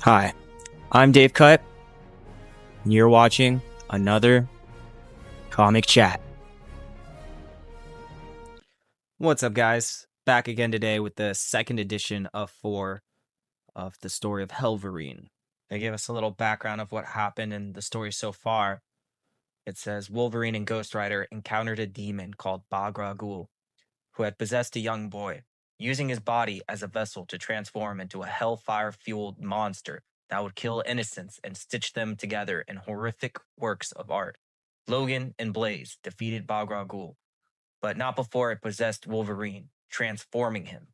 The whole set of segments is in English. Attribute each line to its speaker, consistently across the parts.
Speaker 1: Hi, I'm Dave Cut, and you're watching another Comic Chat. What's up, guys? Back again today with the second edition of 4 of the story of Hellverine. They give us a little background of what happened in the story so far. It says Wolverine and Ghost Rider encountered a demon called Bagra Ghul, who had possessed a young boy, using his body as a vessel to transform into a hellfire-fueled monster that would kill innocents and stitch them together in horrific works of art. Logan and Blaze defeated Bagra Ghul, but not before it possessed Wolverine, transforming him.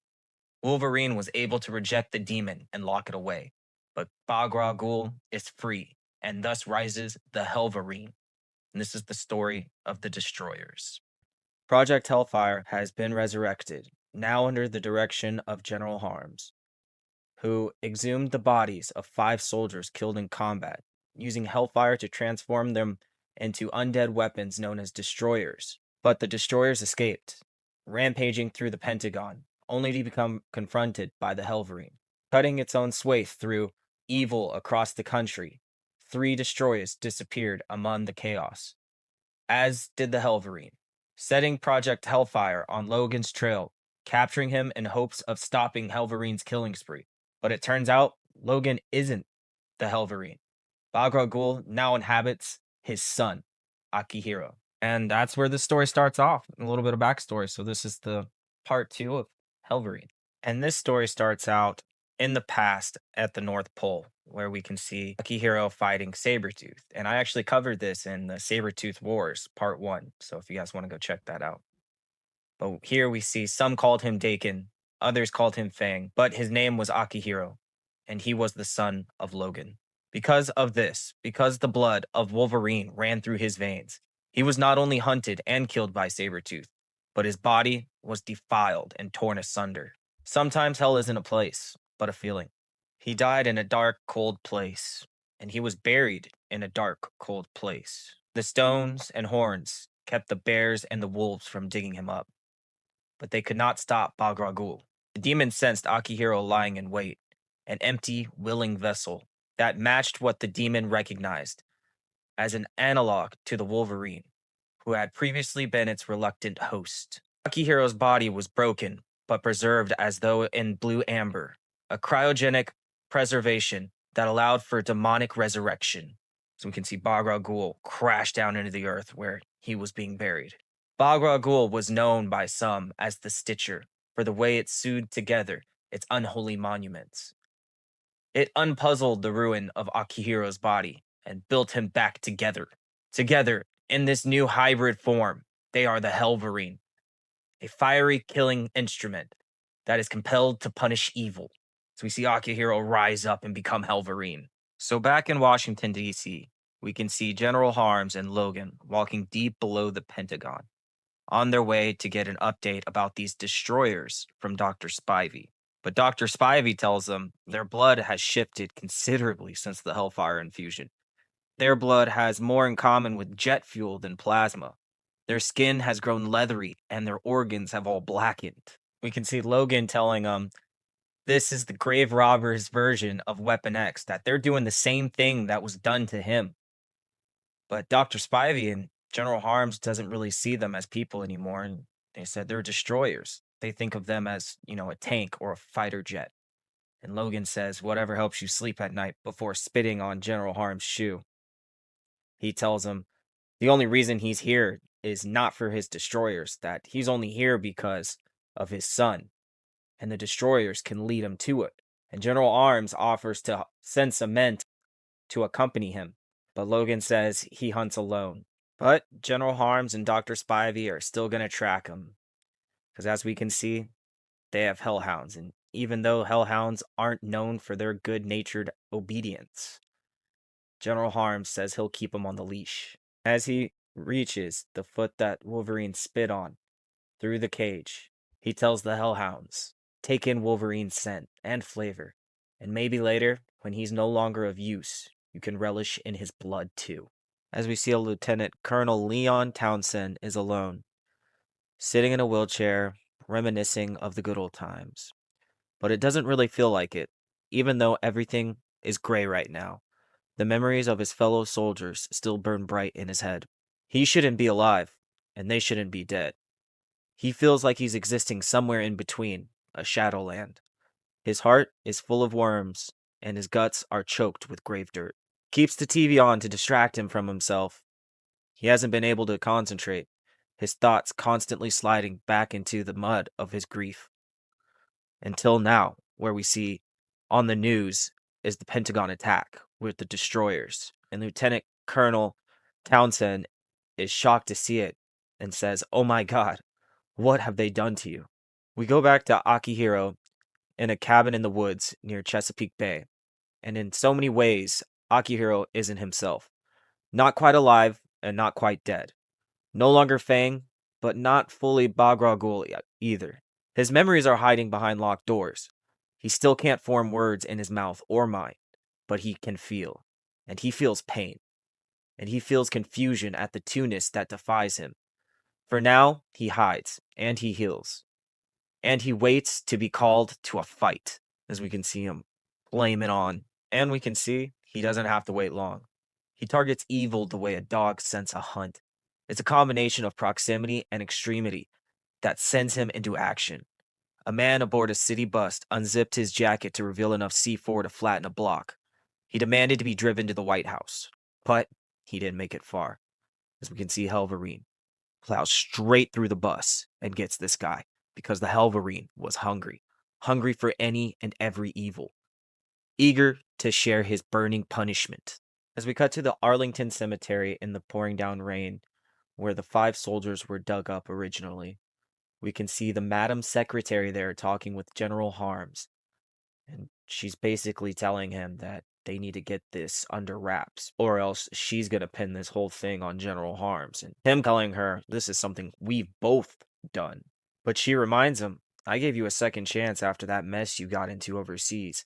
Speaker 1: Wolverine was able to reject the demon and lock it away, but Bagra Ghul is free, and thus rises the Hellverine. And this is the story of the Destroyers. Project Hellfire has been resurrected, now under the direction of General Harms, who exhumed the bodies of 5 soldiers killed in combat, using Hellfire to transform them into undead weapons known as Destroyers. But the Destroyers escaped, rampaging through the Pentagon, only to become confronted by the Hellverine. Cutting its own swathe through evil across the country, 3 Destroyers disappeared among the chaos, as did the Hellverine, setting Project Hellfire on Logan's trail, capturing him in hopes of stopping Hellverine's killing spree. But it turns out Logan isn't the Hellverine. Bagra Ghul now inhabits his son, Akihiro. And that's where the story starts off. A little bit of backstory. So this is the part 2 of Hellverine. And this story starts out in the past at the North Pole, where we can see Akihiro fighting Sabretooth. And I actually covered this in the Sabretooth Wars, part 1. So if you guys want to go check that out. But here we see some called him Daken, others called him Fang, but his name was Akihiro, and he was the son of Logan. Because of this, because the blood of Wolverine ran through his veins, he was not only hunted and killed by Sabretooth, but his body was defiled and torn asunder. Sometimes hell isn't a place, but a feeling. He died in a dark, cold place, and he was buried in a dark, cold place. The stones and horns kept the bears and the wolves from digging him up, but they could not stop Bagra Ghul. The demon sensed Akihiro lying in wait, an empty, willing vessel that matched what the demon recognized as an analog to the Wolverine, who had previously been its reluctant host. Akihiro's body was broken, but preserved as though in blue amber, a cryogenic preservation that allowed for demonic resurrection. So we can see Bagra Ghul crash down into the earth where he was being buried. Bagra Ghul was known by some as the Stitcher for the way it sewed together its unholy monuments. It unpuzzled the ruin of Akihiro's body and built him back together. Together, in this new hybrid form, they are the Hellverine, a fiery killing instrument that is compelled to punish evil. So we see Akihiro rise up and become Hellverine. So back in Washington, D.C., we can see General Harms and Logan walking deep below the Pentagon, on their way to get an update about these destroyers from Dr. Spivey. But Dr. Spivey tells them their blood has shifted considerably since the Hellfire infusion. Their blood has more in common with jet fuel than plasma. Their skin has grown leathery and their organs have all blackened. We can see Logan telling them this is the grave robber's version of Weapon X, that they're doing the same thing that was done to him. But Dr. Spivey and General Harms doesn't really see them as people anymore, and they said they're destroyers. They think of them as, a tank or a fighter jet. And Logan says, whatever helps you sleep at night, before spitting on General Harm's shoe. He tells him the only reason he's here is not for his destroyers, that he's only here because of his son, and the destroyers can lead him to it. And General Arms offers to send some men to accompany him, but Logan says he hunts alone. But General Harms and Dr. Spivey are still going to track him, because as we can see, they have hellhounds, and even though hellhounds aren't known for their good-natured obedience, General Harms says he'll keep him on the leash. As he reaches the foot that Wolverine spit on through the cage, he tells the hellhounds, take in Wolverine's scent and flavor, and maybe later, when he's no longer of use, you can relish in his blood too. As we see, a Lieutenant Colonel Leon Townsend is alone, sitting in a wheelchair, reminiscing of the good old times. But it doesn't really feel like it, even though everything is gray right now. The memories of his fellow soldiers still burn bright in his head. He shouldn't be alive, and they shouldn't be dead. He feels like he's existing somewhere in between, a shadowland. His heart is full of worms, and his guts are choked with grave dirt. Keeps the TV on to distract him from himself. He hasn't been able to concentrate, his thoughts constantly sliding back into the mud of his grief. Until now, where we see on the news is the Pentagon attack with the destroyers, and Lieutenant Colonel Townsend is shocked to see it and says, "Oh my God, what have they done to you?" We go back to Akihiro in a cabin in the woods near Chesapeake Bay, and in so many ways, Akihiro isn't himself. Not quite alive and not quite dead. No longer Fang, but not fully Bagragul either. His memories are hiding behind locked doors. He still can't form words in his mouth or mind, but he can feel. And he feels pain. And he feels confusion at the two-ness that defies him. For now, he hides, and he heals. And he waits to be called to a fight, as we can see him flame it on. And we can see he doesn't have to wait long. He targets evil the way a dog scents a hunt. It's a combination of proximity and extremity that sends him into action. A man aboard a city bus unzipped his jacket to reveal enough C4 to flatten a block. He demanded to be driven to the White House, but he didn't make it far. As we can see, Hellverine plows straight through the bus and gets this guy because the Hellverine was hungry, hungry for any and every evil, eager to share his burning punishment. As we cut to the Arlington Cemetery in the pouring down rain, where the 5 soldiers were dug up originally, we can see the Madam Secretary there talking with General Harms. And she's basically telling him that they need to get this under wraps, or else she's going to pin this whole thing on General Harms. And him telling her, this is something we've both done. But she reminds him, I gave you a second chance after that mess you got into overseas.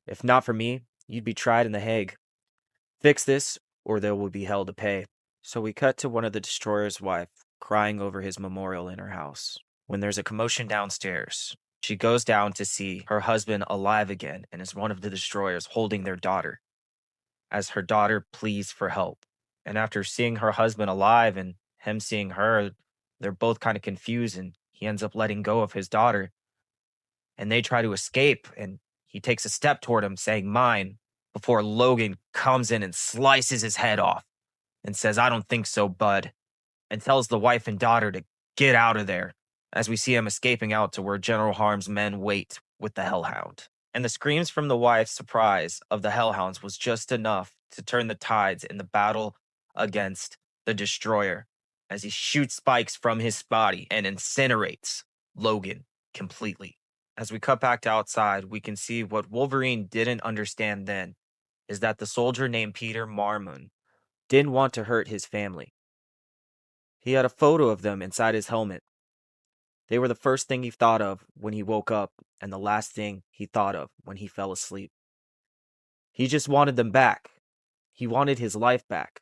Speaker 1: If not for me, you'd be tried in The Hague. Fix this, or there will be hell to pay. So we cut to one of the destroyer's wife crying over his memorial in her house. When there's a commotion downstairs, she goes down to see her husband alive again and is one of the destroyers holding their daughter as her daughter pleads for help. And after seeing her husband alive and him seeing her, they're both kind of confused and he ends up letting go of his daughter and they try to escape and he takes a step toward him saying mine before Logan comes in and slices his head off and says, I don't think so, bud, and tells the wife and daughter to get out of there as we see him escaping out to where General Harm's men wait with the Hellhound. And the screams from the wife's surprise of the Hellhounds was just enough to turn the tides in the battle against the Destroyer as he shoots spikes from his body and incinerates Logan completely. As we cut back to outside, we can see what Wolverine didn't understand then is that the soldier named Peter Marmon didn't want to hurt his family. He had a photo of them inside his helmet. They were the first thing he thought of when he woke up and the last thing he thought of when he fell asleep. He just wanted them back. He wanted his life back,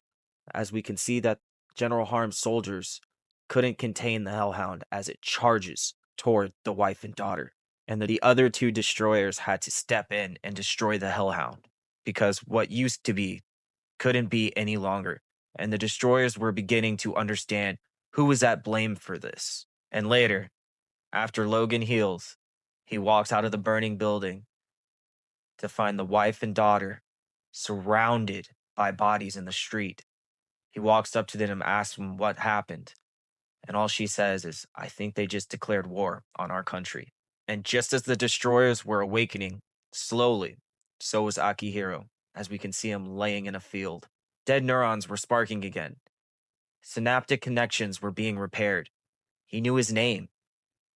Speaker 1: as we can see that General Harm's soldiers couldn't contain the Hellhound as it charges toward the wife and daughter, and that the other 2 destroyers had to step in and destroy the Hellhound because what used to be couldn't be any longer, and the destroyers were beginning to understand who was at blame for this. And later, after Logan heals, he walks out of the burning building to find the wife and daughter surrounded by bodies in the street. He walks up to them and asks them what happened. And all she says is, I think they just declared war on our country. And just as the destroyers were awakening, slowly, so was Akihiro, as we can see him laying in a field. Dead neurons were sparking again. Synaptic connections were being repaired. He knew his name,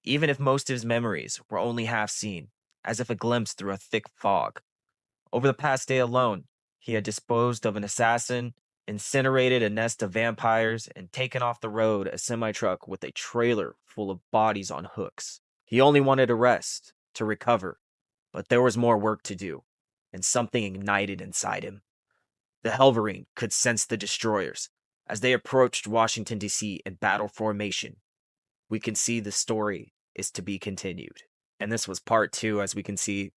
Speaker 1: even if most of his memories were only half seen, as if a glimpse through a thick fog. Over the past day alone, he had disposed of an assassin, incinerated a nest of vampires, and taken off the road a semi-truck with a trailer full of bodies on hooks. He only wanted to rest, to recover, but there was more work to do, and something ignited inside him. The Hellverine could sense the destroyers as they approached Washington, D.C. in battle formation. We can see the story is to be continued. And this was part 2, as we can see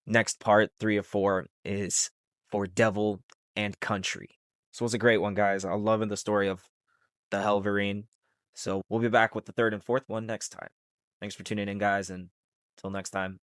Speaker 1: next part, 3 of 4, is for Devil and Country. So it was a great one, guys. I'm loving the story of the Hellverine. So we'll be back with the third and fourth one next time. Thanks for tuning in, guys, and until next time.